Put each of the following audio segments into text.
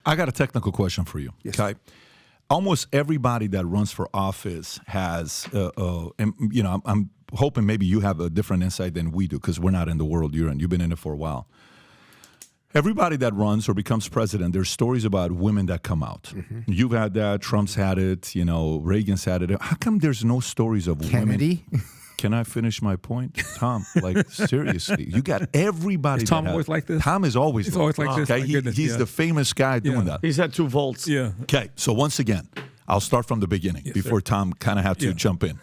I got a technical question for you. Yes. Okay. Almost everybody that runs for office has, and, you know, I'm hoping maybe you have a different insight than we do because we're not in the world you're in. You've been in it for a while. Everybody that runs or becomes president, there's stories about women that come out. Mm-hmm. You've had that. Trump's had it. You know, Reagan's had it. How come there's no stories of Kennedy? women? Can I finish my point? Tom, like, seriously. You got everybody. Is Tom always like this? Tom is always He's always like this. Okay, My goodness, he's yeah. the famous guy doing that. He's had 2 volts. Yeah. Okay, so once again, I'll start from the beginning before Tom kind of had to jump in.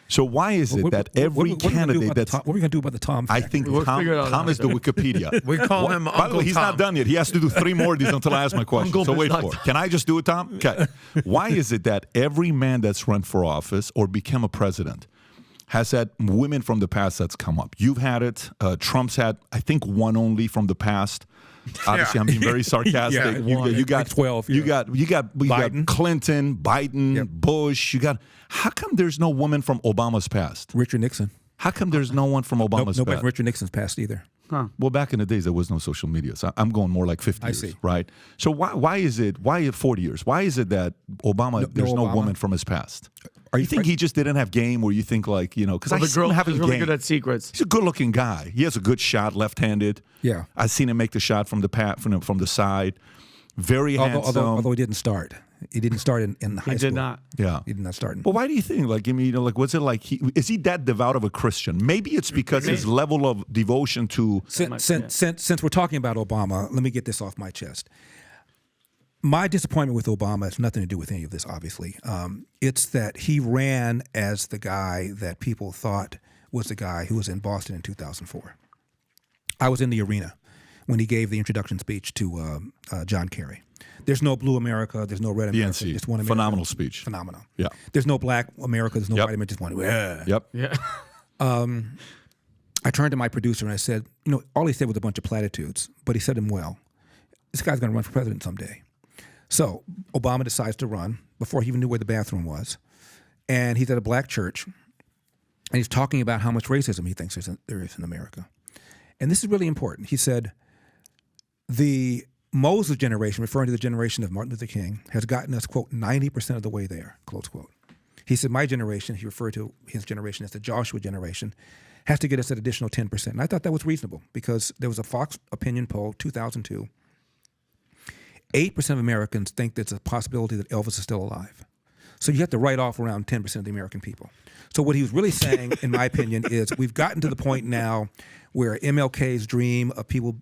So why is it that every candidate that's... What are we going to do about the Tom I factor? think We'll Tom figure it out is the Wikipedia. We call him By the way, Uncle he's Tom. not done yet. He has to do 3 more of these until I ask my question. Uncle So wait Bisnack. for it. Can I just do it, Tom? Okay. Why is it that every man that's run for office or become a president has had women from the past that's come up? You've had it. Trump's had, I think, one only from the past. Obviously, I'm being very sarcastic. Yeah, you got like 12, You got Biden. Clinton, Biden, Bush. You got. How come there's no woman from Obama's past? Richard Nixon. How come there's no one from Obama's Nobody past? from Richard Nixon's past either. Well, back in the days, there was no social media. So I'm going more like 50 years, see. right? So why is it 40 years? Why is it that there's no Obama? woman from his past? Are you think he just didn't have game, or you think like, you know, because I The see him girl having is really game. good at secrets. He's a good-looking guy. He has a good shot, left-handed. Yeah. I've seen him make the shot from the side. Very handsome. Although he didn't start. He didn't start in high school. He did not. Yeah. He did not start. Well, why do you think? Like, I mean, you know, like, what's it like? Is he that devout of a Christian? Maybe it's because his level of devotion to. Since we're talking about Obama, let me get this off my chest. My disappointment with Obama has nothing to do with any of this, obviously. It's that he ran as the guy that people thought was the guy who was in Boston in 2004. I was in the arena when he gave the introduction speech to John Kerry. There's no blue America. There's no red America. DNC. Just one America. Phenomenal speech. Phenomenal. Yeah. There's no black America. There's no Yep. white America. Just one. Yeah. Yep. Yeah. I turned to my producer and I said, you know, all he said was a bunch of platitudes, but he said them well. This guy's going to run for president someday. So Obama decides to run before he even knew where the bathroom was. And he's at a black church, and he's talking about how much racism he thinks there is in America. And this is really important. He said, the Moses generation, referring to the generation of Martin Luther King, has gotten us, quote, 90% of the way there, close quote. He said, my generation, he referred to his generation as the Joshua generation, has to get us an additional 10%. And I thought that was reasonable because there was a Fox opinion poll, 2002. 8% of Americans think there's a possibility that Elvis is still alive. So you have to write off around 10% of the American people. So what he was really saying, in my opinion, is we've gotten to the point now where MLK's dream of people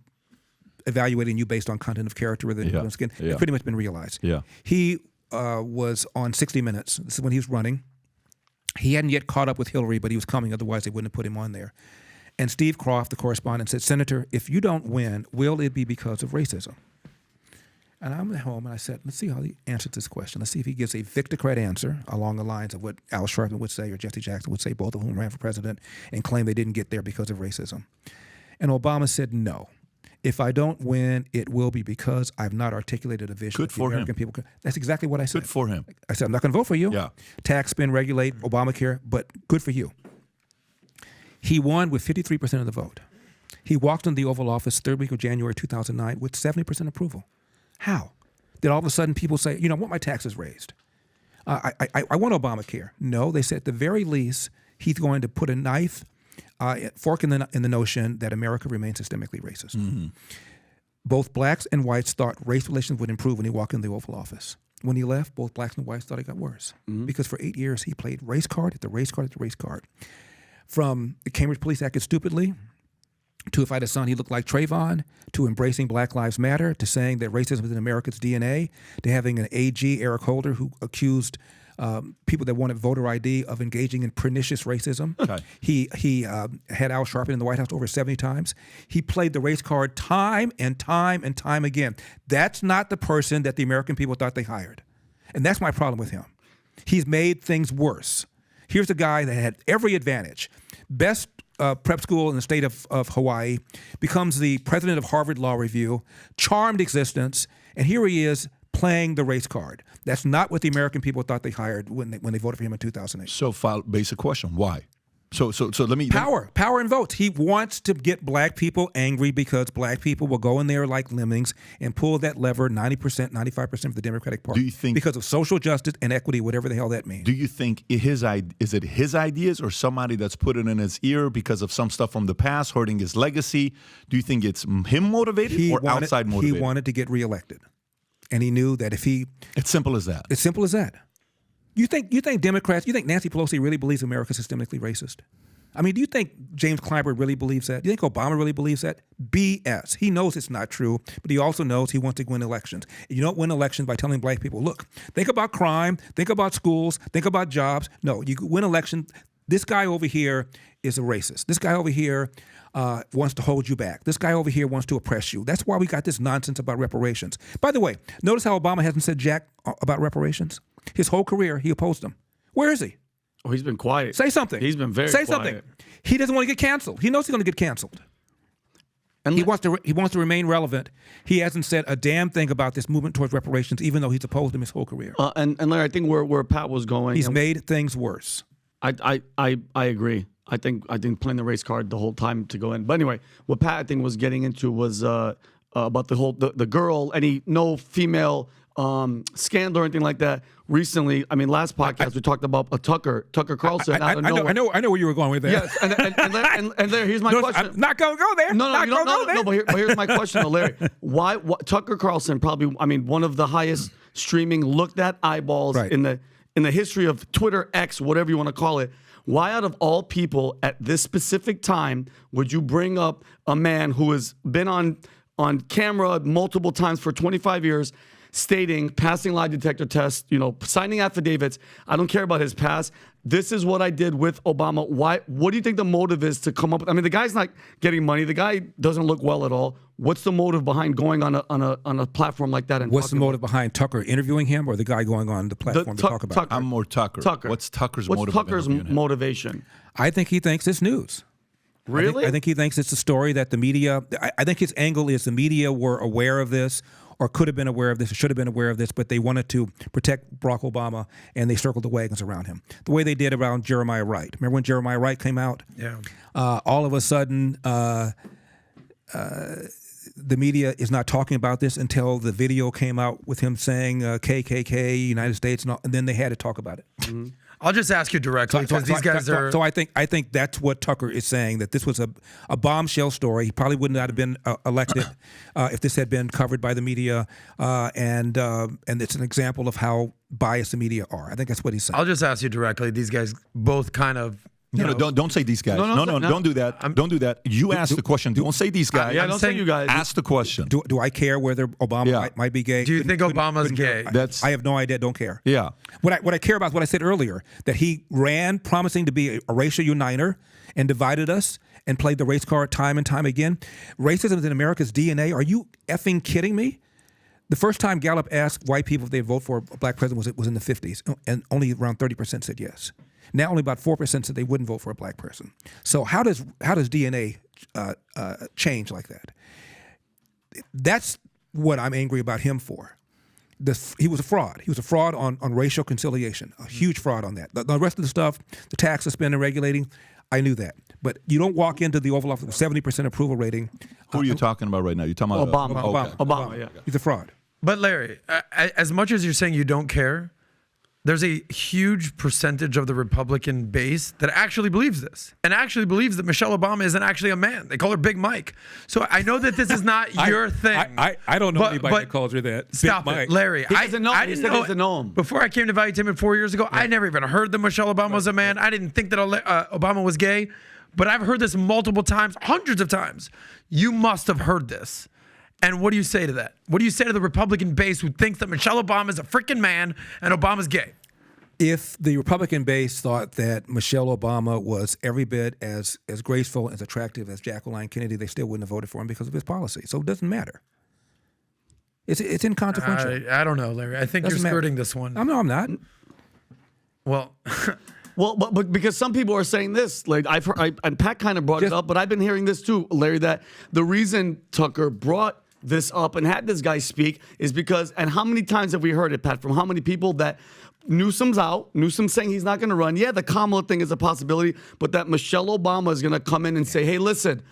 evaluating you based on content of character rather than skin has pretty much been realized. Yeah. He was on 60 Minutes. This is when he was running. He hadn't yet caught up with Hillary, but he was coming. Otherwise, they wouldn't have put him on there. And Steve Croft, the correspondent, said, Senator, if you don't win, will it be because of racism? And I'm at home, and I said, let's see how he answers this question. Let's see if he gives a Victocrat answer along the lines of what Al Sharpton would say or Jesse Jackson would say, both of whom ran for president, and claim they didn't get there because of racism. And Obama said, no. If I don't win, it will be because I've not articulated a vision. Good for American him. people. That's exactly what I said. Good for him. I said, I'm not going to vote for you. Yeah. Tax, spend, regulate, Obamacare, but good for you. He won with 53% of the vote. He walked in the Oval Office third week of January 2009 with 70% approval. How? Did all of a sudden people say, you know, I want my taxes raised? I want Obamacare. No, they said at the very least, he's going to put a knife, fork in the notion that America remains systemically racist. Mm-hmm. Both blacks and whites thought race relations would improve when he walked in the Oval Office. When he left, both blacks and whites thought it got worse because for 8 years he played race card at the race card at the race card. From the Cambridge police acted stupidly, to if I had a son, he looked like Trayvon, to embracing Black Lives Matter, to saying that racism is in America's DNA, to having an AG, Eric Holder, who accused people that wanted voter ID of engaging in pernicious racism. Okay. He had Al Sharpton in the White House over 70 times. He played the race card time and time and time again. That's not the person that the American people thought they hired. And that's my problem with him. He's made things worse. Here's a guy that had every advantage. Best prep school in the state of Hawaii, becomes the president of Harvard Law Review, charmed existence, and here he is playing the race card. That's not what the American people thought they hired when they voted for him in 2008. So, basic question: why? So let me Power and votes. He wants to get black people angry because black people will go in there like lemmings and pull that lever 90%, 95% of the Democratic Party. Do you think because of social justice and equity, whatever the hell that means? Do you think is it his ideas or somebody that's put it in his ear because of some stuff from the past hurting his legacy? Do you think it's him motivated outside motivated? He wanted to get reelected, and he knew that if he it's simple as that. It's simple as that. You think Democrats? You think Nancy Pelosi really believes America's systemically racist? I mean, do you think James Clyburn really believes that? Do you think Obama really believes that? BS. He knows it's not true, but he also knows he wants to win elections. You don't win elections by telling black people, look, think about crime, think about schools, think about jobs. No, you win elections. This guy over here is a racist. This guy over here wants to hold you back. This guy over here wants to oppress you. That's why we got this nonsense about reparations. By the way, notice how Obama hasn't said jack about reparations? His whole career, he opposed them. Where is he? Oh, he's been quiet. Say something. He's been very Say quiet. something. He doesn't want to get canceled. He knows he's going to get canceled. And He wants to remain relevant. He hasn't said a damn thing about this movement towards reparations, even though he's opposed them his whole career. and Larry, I think where Pat was going, He's made things worse. I agree. I think playing the race card the whole time to go in. But anyway, what Pat I think was getting into was about the girl, no female scandal or anything like that. Recently, I mean, last podcast we talked about Tucker Carlson. I know where you were going with that. Yes, and there, here's my question. I'm not going to go there. No, but here's my question, though, Larry. Why Tucker Carlson probably, I mean, one of the highest streaming looked at eyeballs in the history of Twitter, X, whatever you want to call it. Why, out of all people, at this specific time, would you bring up a man who has been on camera multiple times for 25 years, stating, passing lie detector tests, signing affidavits? I don't care about his past. This is what I did with Obama. Why? What do you think the motive is to come up with? I mean, the guy's not getting money. The guy doesn't look well at all. What's the motive behind going on a platform like that? And what's the motive behind Tucker interviewing him, or the guy going on the platform to talk about it? I'm more Tucker. What's Tucker's motivation? I think he thinks it's news. Really? I think he thinks it's a story that the media. I think his angle is the media were aware of this, or could have been aware of this, or should have been aware of this, but they wanted to protect Barack Obama, and they circled the wagons around him. The way they did around Jeremiah Wright. Remember when Jeremiah Wright came out? Yeah. All of a sudden, the media is not talking about this until the video came out with him saying KKK, United States, and then they had to talk about it. Mm-hmm. I'll just ask you directly because these guys are. So I think that's what Tucker is saying, that this was a bombshell story. He probably would not have been elected if this had been covered by the media, and it's an example of how biased the media are. I think that's what he's saying. I'll just ask you directly. These guys both kind of. Don't say these guys. No, don't do that. Don't do that. You ask the question. Don't say these guys. Yeah, don't say you guys. Ask the question. Do I care whether Obama might be gay? Do you think Obama's gay? I have no idea. Don't care. Yeah. What I care about is what I said earlier, that he ran promising to be a racial uniter and divided us and played the race card time and time again. Racism is in America's DNA. Are you effing kidding me? The first time Gallup asked white people if they'd vote for a black president was in the 50s, and only around 30% said yes. Now only about 4% said they wouldn't vote for a black person. So how does DNA change like that? That's what I'm angry about him for. He was a fraud. He was a fraud on racial conciliation, a huge fraud on that. The rest of the stuff, the tax suspending and regulating, I knew that. But you don't walk into the Oval Office with a 70% approval rating. Who are you talking about right now? You're talking about Obama. Yeah. He's a fraud. But Larry, as much as you're saying you don't care, there's a huge percentage of the Republican base that actually believes this and actually believes that Michelle Obama isn't actually a man. They call her Big Mike. So I know that this is not your thing. I don't know anybody that calls her that. Stop Big it, Mike. Larry. He doesn't know. I He didn't said he doesn't know him. Before I came to Valuetainment 4 years ago, I never even heard that Michelle Obama was a man. I didn't think that Obama was gay. But I've heard this multiple times, hundreds of times. You must have heard this. And what do you say to that? What do you say to the Republican base who thinks that Michelle Obama is a freaking man and Obama's gay? If the Republican base thought that Michelle Obama was every bit as graceful, as attractive as Jacqueline Kennedy, they still wouldn't have voted for him because of his policy. So it doesn't matter. It's inconsequential. I don't know, Larry. I think you're skirting this one. No, I'm not. Well, but because some people are saying this, like I've heard, and Pat kind of brought it up, but I've been hearing this too, Larry, that the reason Tucker brought this up and had this guy speak is because, and how many times have we heard it, Pat, from how many people that Newsom's out, Newsom's saying he's not going to run. Yeah, the Kamala thing is a possibility, but that Michelle Obama is going to come in and say, hey, listen,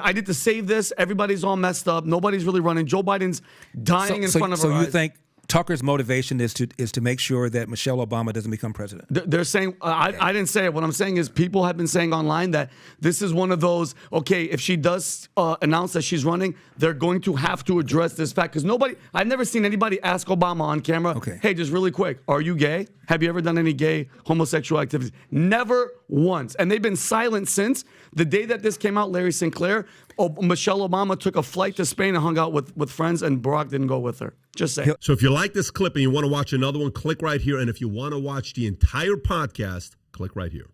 I need to save this. Everybody's all messed up. Nobody's really running. Joe Biden's dying in front of our eyes. So you think Tucker's motivation is to make sure that Michelle Obama doesn't become president? They're saying, I didn't say it. What I'm saying is people have been saying online that this is one of those, okay, if she does announce that she's running, they're going to have to address this fact. Because I've never seen anybody ask Obama on camera, hey, just really quick, are you gay? Have you ever done any gay homosexual activities? Never once. And they've been silent since the day that this came out, Larry Sinclair. Michelle Obama took a flight to Spain and hung out with friends, and Barack didn't go with her. Just saying. So if you like this clip and you want to watch another one, click right here. And if you want to watch the entire podcast, click right here.